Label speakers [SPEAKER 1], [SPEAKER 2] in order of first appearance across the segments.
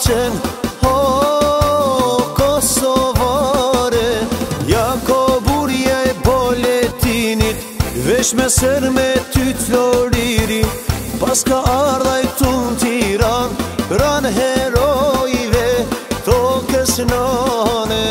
[SPEAKER 1] qen, o Kosovare. Ja ko burje boletinit, vesh me sër me ty t'floriri. Pas ka ardhaj t'un Tiran, ran herojve tokës nane.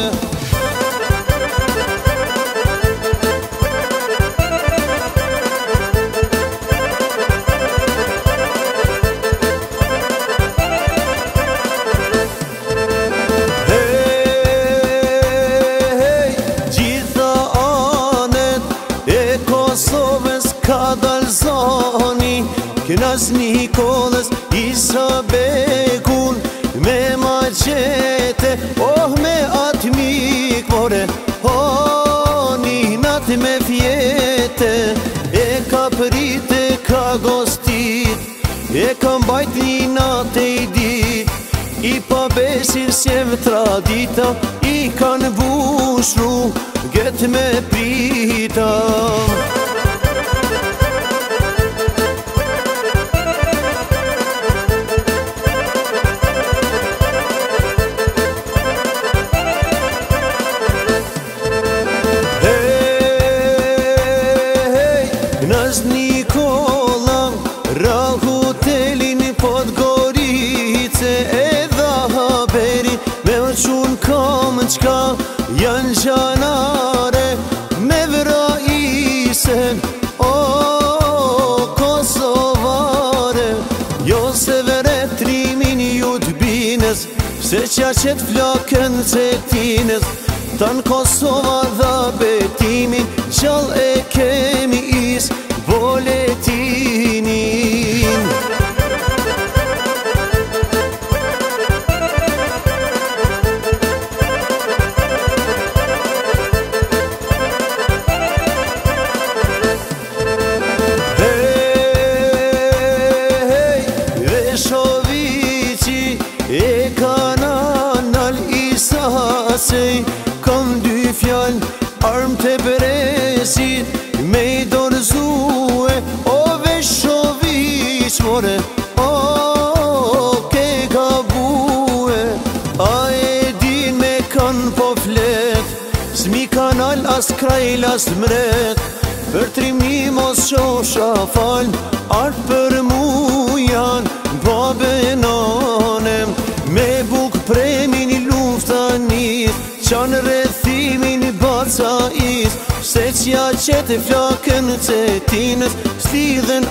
[SPEAKER 2] Kosovës ka dal zoni, Knas Nikolës Isa Bekun, me maqete, oh me atë mik more, oh ninat me fjete. E ka prit, e ka gostit, e ka mbajt ninat e i dit. I pa besin s'jev tradita, i kan bushru gët me prita.
[SPEAKER 1] Knas Nikola rahotelin Podgorice, e dha haberin me u qun kam qka janë gjanare me vra isen, o Kosovare. Jo se veretrimin ju t'bines, se qa qet flakën cetines. Tan Kosova dha betimin, qall e kemi is boletinin. Veshovici e kananal Isasej, kam dy fjall arm të bresit, me i dorëzue, o Veshovic more, o ke gabue. A e din me kan po flet, s'mi kanal as krajl as mret. Për trimi mos qosha fal, art për mu jan babenanem. Me buk premin i luftanit, qanë rrethimin i bacais. Se qja qete flakën cetinës, slidhen